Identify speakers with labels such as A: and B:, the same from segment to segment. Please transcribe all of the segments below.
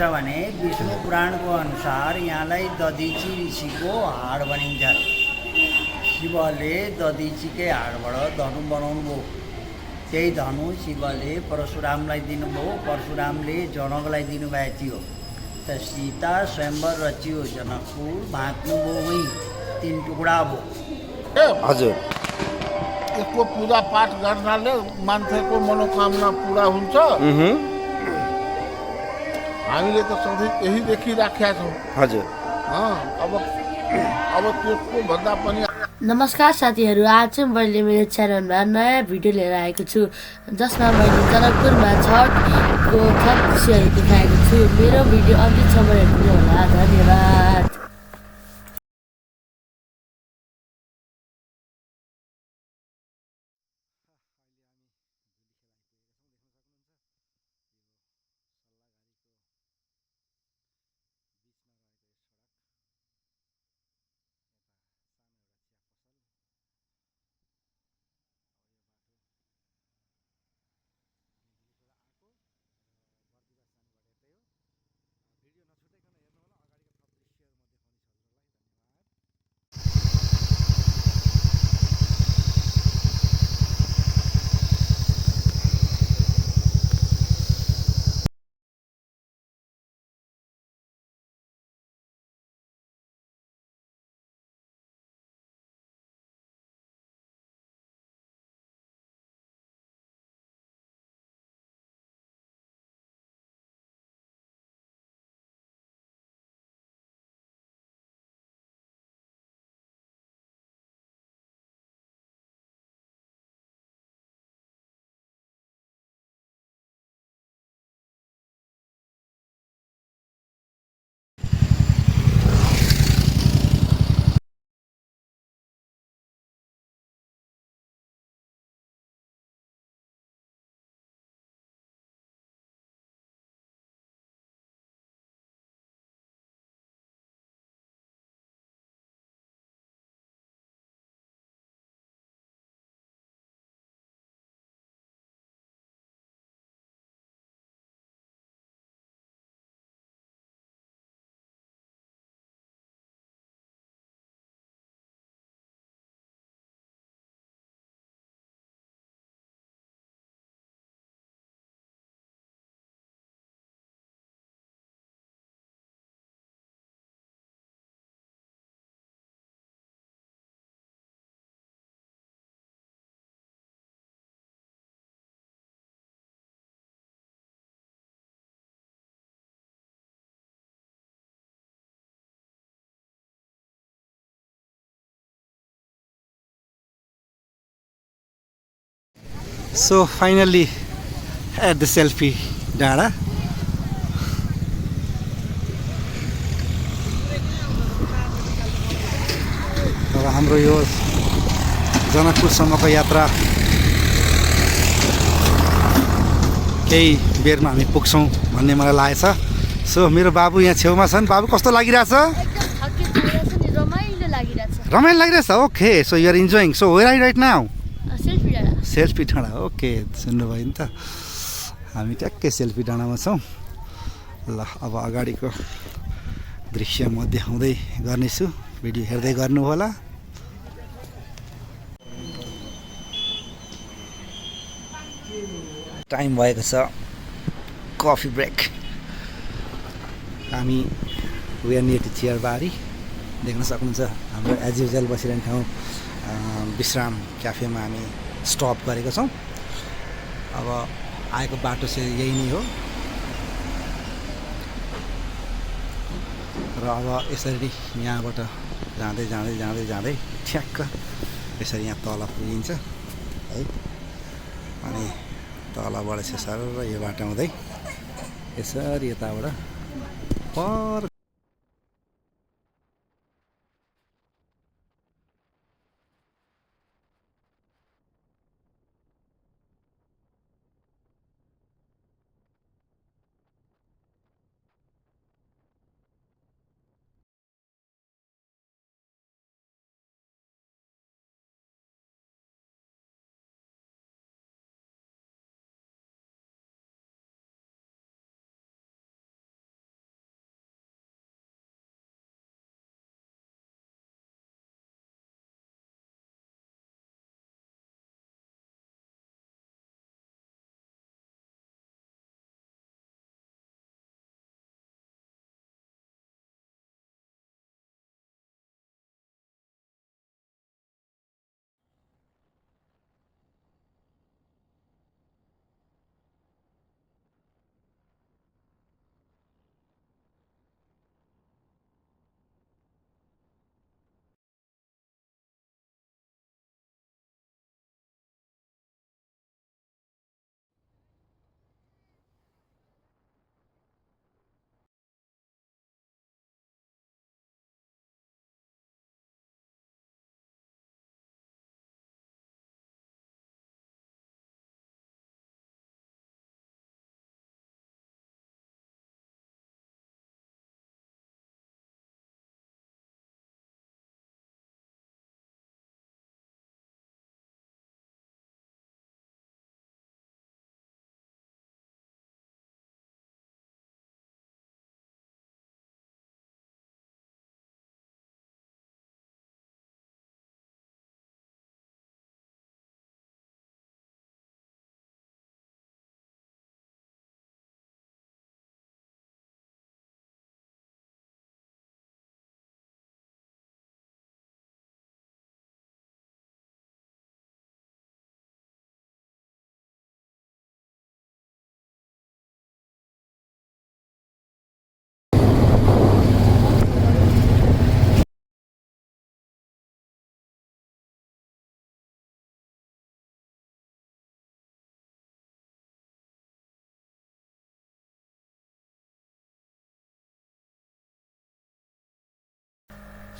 A: भने विष्णु पुराणको अनुसार यहाँलाई दधिची ऋषिको हाड भनिन्छ। शिवले दधिचीकै हाडबाट धनु बनाउनु भयो। त्यही धनु शिवले परशुरामलाई दिनुभयो। परशुरामले जनकलाई दिनुभएको थियो। त सीता स्वयंवर रचियो, जनकपुर भाँच्नुभयो, वहीँ 3 टुक्रा भयो।
B: हजुर,
C: यसको पूजा पाठ गर्नाले मान्छेको मनोकामना पुरा हुन्छ। हामीले त सधैँ यही देखिराखेका छौँ।
B: हजुर।
C: अब त्यसको भन्दा पनि
D: नमस्कार साथीहरू, आज चाहिँ मैले मेरो च्यानलमा नयाँ भिडियो लिएर आएको छु, जसमा मैले जनकपुरमा छठको थप दृश्यहरू देखाएको छु। मेरो भिडियो अन्तिमसम्म हेर्नु होला। धन्यवाद।
B: So finally at the selfie डाँडा। अब हाम्रो यो जनकपुरसम्मको यात्रा केही बेरमा हामी पुग्छौँ भन्ने मलाई लागेछ। सो मेरो बाबु यहाँ छेउमा छन्। बाबु, कस्तो लागिरहेछ? रमाइलो लागिरहेछ। Okay, so you are enjoying. So where are you right now? Selfie डाँडा। ओके, सुन्नुभयो नि त, हामी ट्याक्कै सेल्फी डाँडामा छौँ। ल, अब अगाडिको दृश्य म देखाउँदै गर्नेछु, भिडियो हेर्दै गर्नु होला। टाइम भएको छ कफी ब्रेक। हामी वी आर नियर टु चियरबारी। देख्न सक्नुहुन्छ हाम्रो एज युजल बसिरहने ठाउँ विश्राम क्याफेमा हामी स्टप गरेको छौँ। अब आएको बाटो चाहिँ यही नै हो र अब यसरी यहाँबाट जाँदै जाँदै जाँदै जाँदै ठ्याक्क यसरी यहाँ तल पुगिन्छ है। अनि तलबाट चाहिँ सर यो बाटो आउँदै यसरी यताबाट पर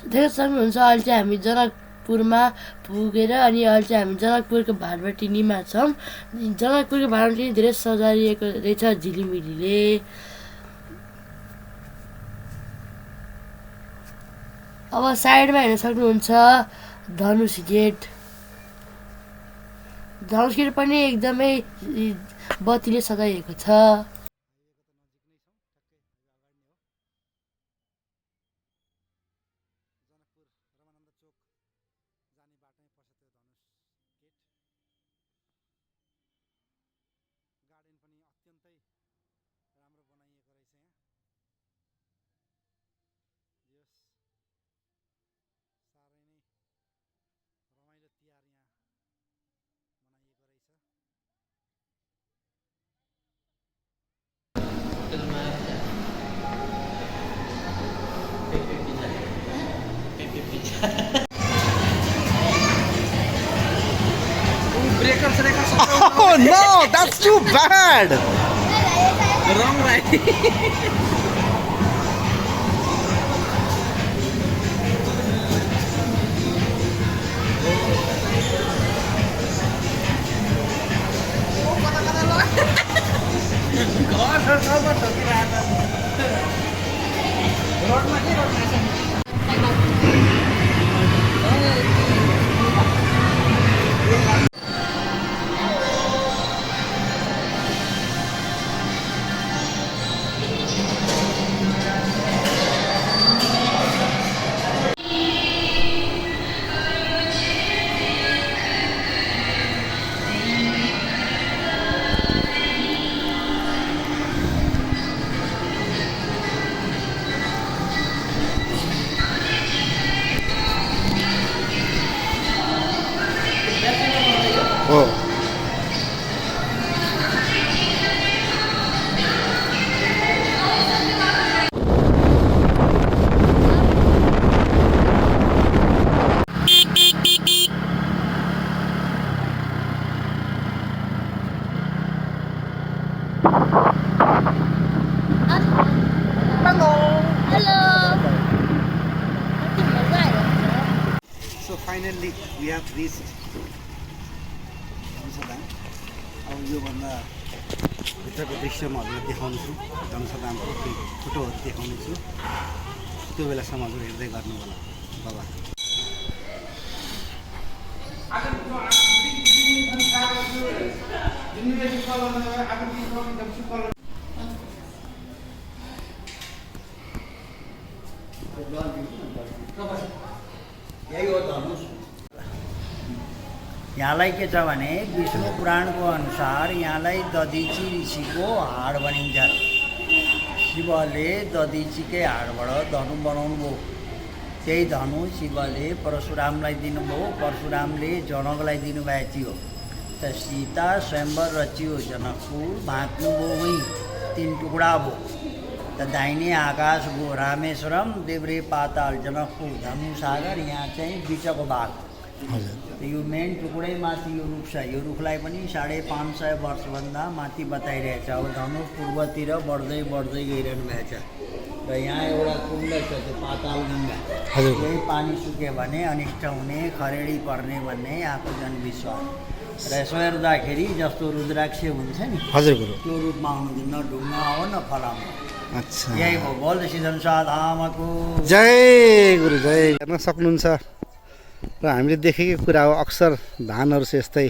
D: देख्न सक्नुहुन्छ अहिले चाहिँ हामी जनकपुरमा पुगेर अनि अहिले चाहिँ हामी जनकपुरको भाटबटिनीमा छौँ। जनकपुरको भाटबटिनी धेरै सजाइएको रहेछ झिलिमिलीले। अब साइडमा हेर्न सक्नुहुन्छ धनुष गेट। धनुष गेट पनि एकदमै बत्तीले सजाइएको छ।
B: Oh no, that's too bad.
E: Wrong right.
B: Oh. So finally we have reached. अब योभन्दा भित्रको दृश्य म हजुरलाई देखाउनेछु, जनसदामको फोटोहरू देखाउनेछु। त्यो बेलासम्म हजुर हेर्दै गर्नु होला। बाबा
A: यही हो धनुष। यहाँलाई के छ भने विष्णु पुराणको अनुसार यहाँलाई दधिची ऋषिको हाड भनिन्छ। शिवले दधिचीकै हाडबाट धनु बनाउनु भयो। त्यही धनु शिवले परशुरामलाई दिनुभयो। परशुरामले जनकलाई दिनुभएको थियो। त सीता स्वयंवर रचियो, जनकपुर भाँच्नुभयो, वहीँ 3 टुक्रा भयो। त दाहिने आकाश भयो रामेश्वरम, देब्रे पाताल जनकपुर धनुसागर। यहाँ चाहिँ बिचको भाग यो मेन टुक्रै माथि यो रुख छ। यो रुखलाई पनि 550 वर्षभन्दा माथि बताइरहेछ। अब धनुष पूर्वतिर बढ्दै बढ्दै गइरहनु भएको छ। र यहाँ एउटा कुण्ड छ, त्यो पाताल गङ्गा। यही पानी सुक्यो भने अनिष्ट हुने, खरेडी पर्ने भन्ने यहाँको जनविश्वास। र यसो हेर्दाखेरि जस्तो रुद्राक्ष हुन्छ नि,
B: हजुर गुरु,
A: त्यो रूपमा आउनु, न ढुङ्गा हो न फलाउनु।
B: अच्छा,
A: यही हो बोल सिद्धेश्वर धामको
B: जय गुरु जय। हेर्न सक्नुहुन्छ र हामीले देखेकै कुरा हो। अक्सर धानहरू चाहिँ यस्तै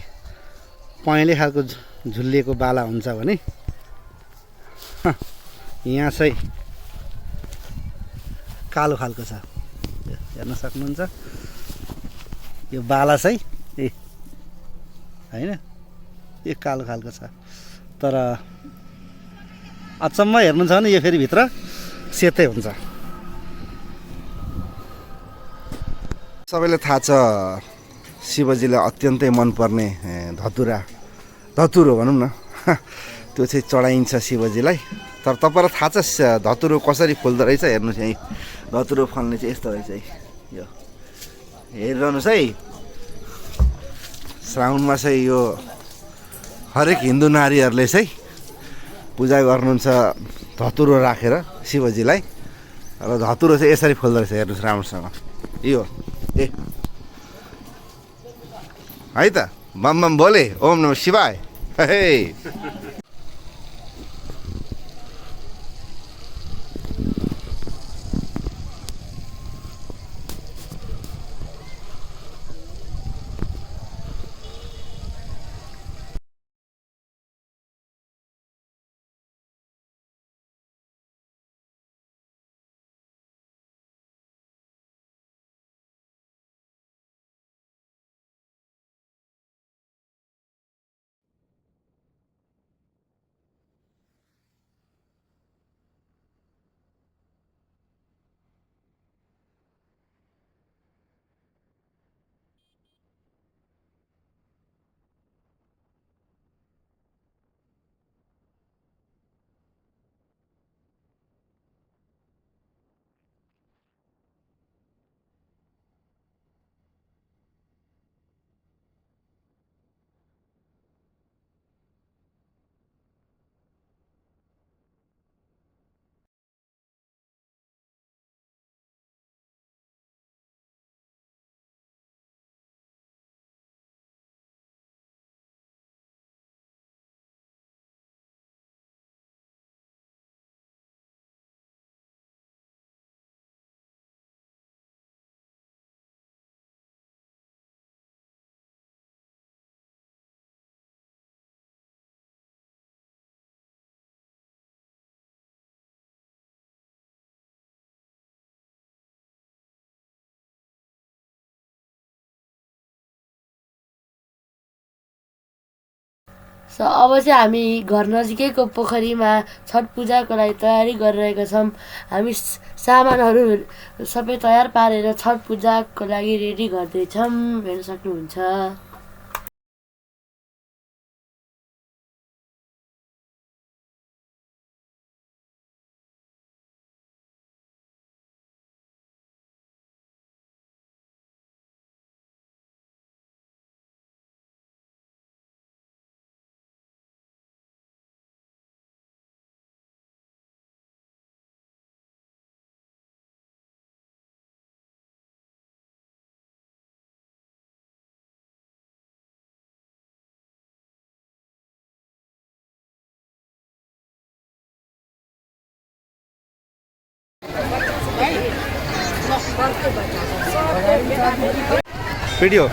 B: पहेँले खालको झुल्लिएको बाला हुन्छ भने यहाँ चाहिँ कालो खालको छ। हेर्न सक्नुहुन्छ यो बाला चाहिँ होइन, यो कालो खालको छ। तर अचम्म हेर्नु छ भने यो फेरि भित्र सेतै हुन्छ। सबैलाई थाहा छ शिवजीलाई अत्यन्तै मनपर्ने धतुरो भनौँ न, त्यो चाहिँ चढाइन्छ शिवजीलाई। तर तपाईँलाई थाहा छ धतुरो कसरी फुल्दो रहेछ? हेर्नुहोस् यहीँ धतुरो फल्ने चाहिँ यस्तो रहेछ है। यो हेरिरहनुहोस् है। श्रावणमा चाहिँ यो हरेक हिन्दू नारीहरूले चाहिँ पूजा गर्नुहुन्छ धतुरो राखेर शिवजीलाई। र धतुरो चाहिँ यसरी फुल्दो रहेछ, हेर्नुहोस् राम्रोसँग।
F: यो ए है त बम बम बोले ओम नमः शिवाय हे
D: सो अब चाहिँ हामी घर नजिकैको पोखरीमा छठ पूजाको लागि तयारी गरिरहेका छौँ। हामी सामानहरू सबै तयार पारेर छठ पूजाको लागि रेडी गर्दैछौँ, हेर्न सक्नुहुन्छ।
B: भिडियो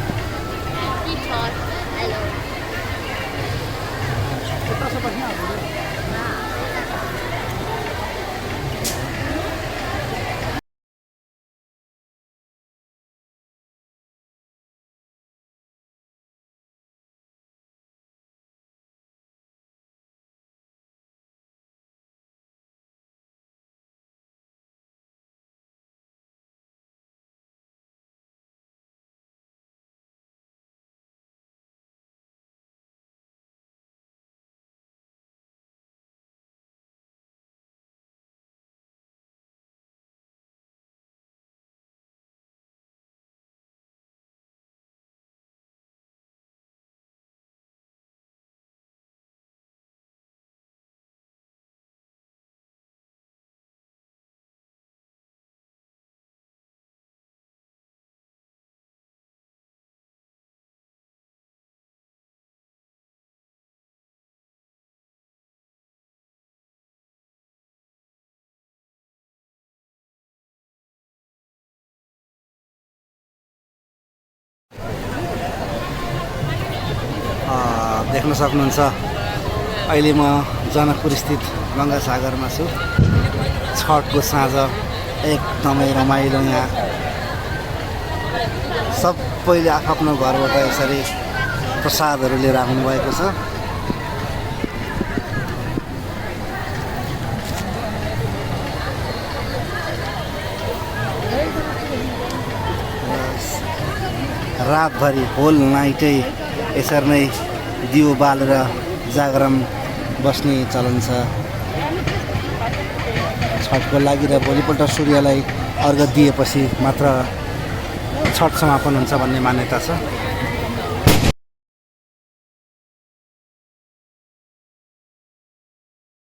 B: देख्न सक्नुहुन्छ। अहिले म जनकपुर स्थित गङ्गासागरमा छु। छठको साँझ एकदमै रमाइलो। यहाँ सबैले आफ्नो घरबाट यसरी प्रसादहरू लिएर आउनुभएको छ। रातभरि होल नाइटै यसरी नै दियो बालेर जागरण बस्ने चलन छ छठको लागि। र भोलिपल्ट सूर्यलाई अर्घ दिएपछि मात्र छठ समापन हुन्छ भन्ने मान्यता छ।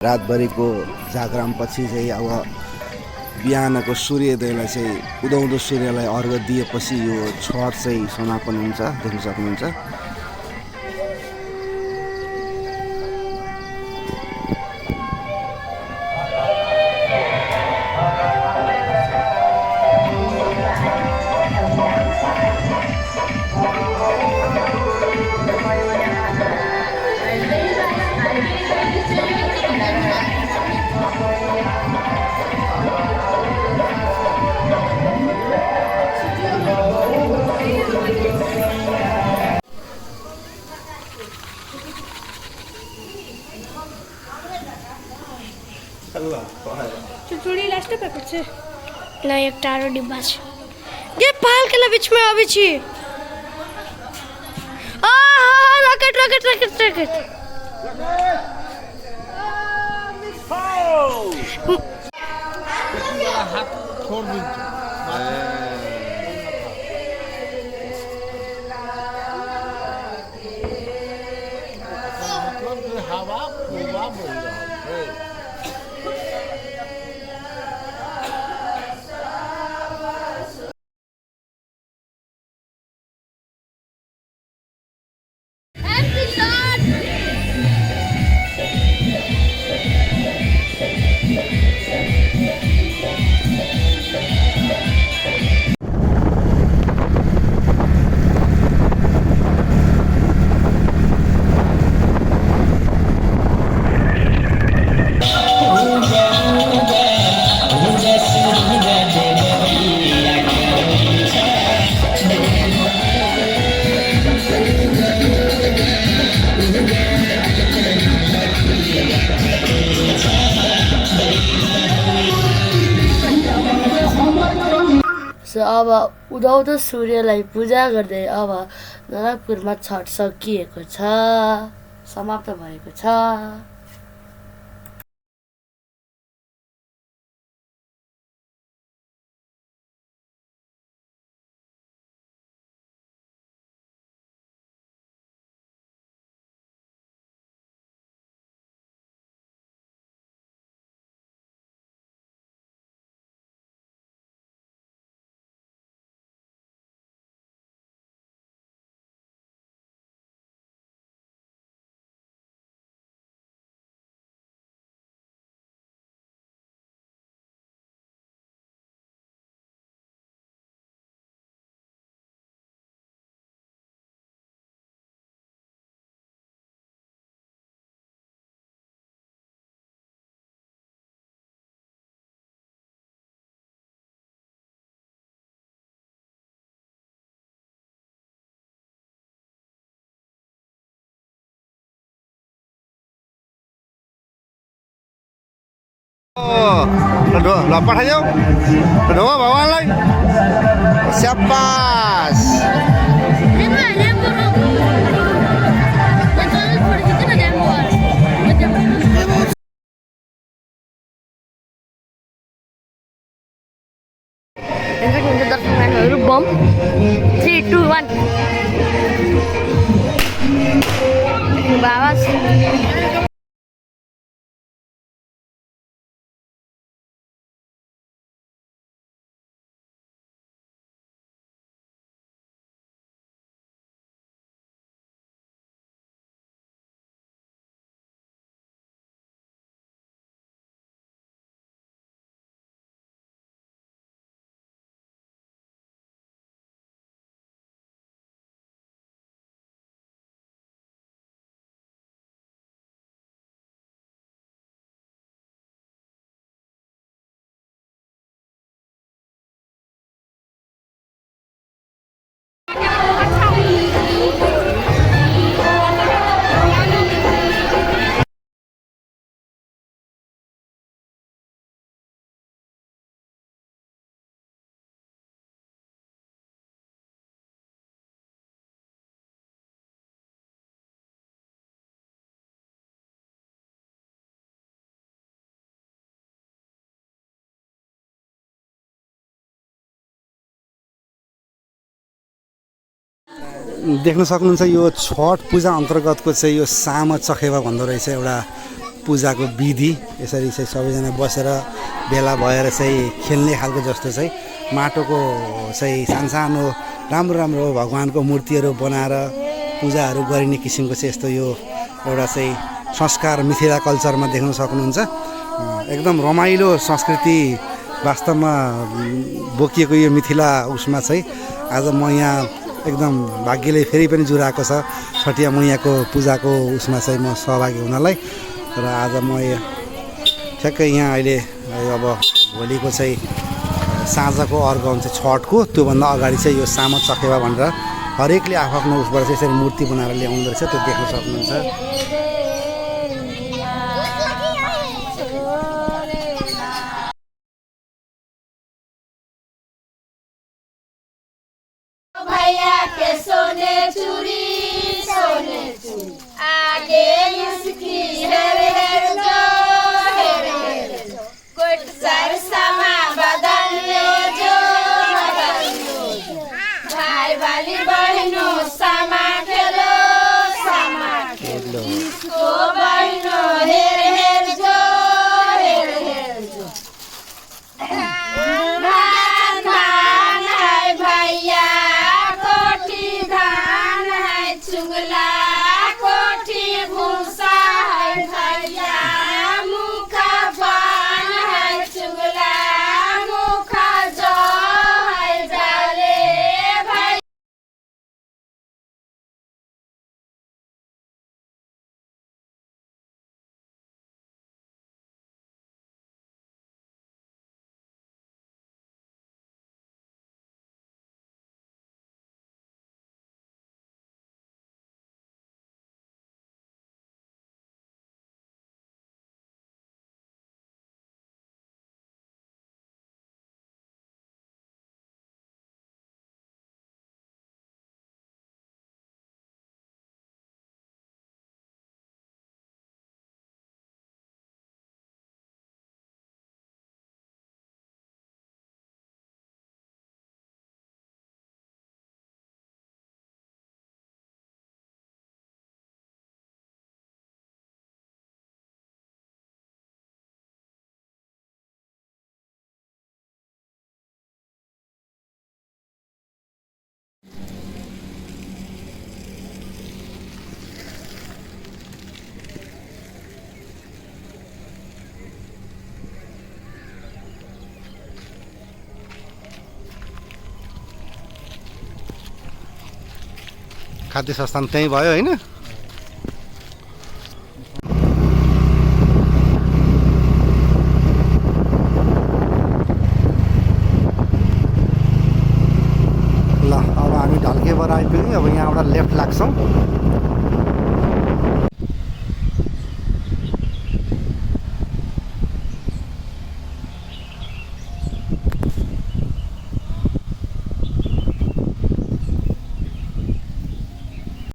F: रातभरिको जागरणपछि चाहिँ अब
B: बिहानको सूर्योदयलाई चाहिँ उदाउँदो सूर्यलाई अर्घ दिएपछि यो छठ चाहिँ समापन हुन्छ, देख्न सक्नुहुन्छ।
G: चुड़ी लास्ट पे कुछ ना एक टारो डिब्बा छे ये पाल के बीच में अभी छी आ रॉकेट रॉकेट रॉकेट रॉकेट
C: हाथ छोड़ दीजिए मतलब कि हवा पूरा बोल रहा है
D: अब उदाउँदो सूर्यलाई पूजा गर्दै अब नरकपुरमा छठ सकिएको छ, समाप्त भएको छ।
F: ल पठाइदेऊ ढो भगवान्लाई स्याबास
G: बम 3 2 1 बाबा
B: देख्न सक्नुहुन्छ यो छठ पूजा अन्तर्गतको चाहिँ यो सामा चखेवा भन्दो रहेछ एउटा पूजाको विधि यसरी चाहिँ सबैजना बसेर भेला भएर चाहिँ खेल्ने खालको जस्तो चाहिँ माटोको चाहिँ सानो राम्रो राम्रो भगवान्को मूर्तिहरू बनाएर पूजाहरू गरिने किसिमको चाहिँ यस्तो यो एउटा चाहिँ संस्कार मिथिला कल्चरमा देख्न सक्नुहुन्छ। एकदम रमाइलो संस्कृति वास्तवमा बोकिएको यो मिथिला उसमा चाहिँ आज म यहाँ एकदम भाग्यले फेरि पनि जुराएको छ छठिया मैयाको पूजाको उसमा चाहिँ म सहभागी हुनलाई। र आज म ठ्याक्कै यहाँ अहिले अब भोलिको चाहिँ साँझको अर्घ हुन्छ छठको, त्योभन्दा अगाडि चाहिँ यो सामा चकेवा भनेर हरेकले आफ्नो उसबाट चाहिँ यसरी मूर्ति बनाएर ल्याउँदो रहेछ, त्यो देख्न सक्नुहुन्छ।
H: भैया के सोने चूड़ी आगे इसकी हेर हेर जो कुछ सरसमा बदल जो भाई वाली बहनों समा खेलो इसको बहनों हेर हेर जो धान है भैया कोठी धान है चुगला कोठी भूसा है भैया मुखा पान है चुगला मुखा जो है जाले भाई।
B: खाद्य संस्थान त्यहीँ भयो होइन? ल अब हामी ढल्केबाट आइपुग्यौँ। अब यहाँबाट लेफ्ट लाग्छौँ।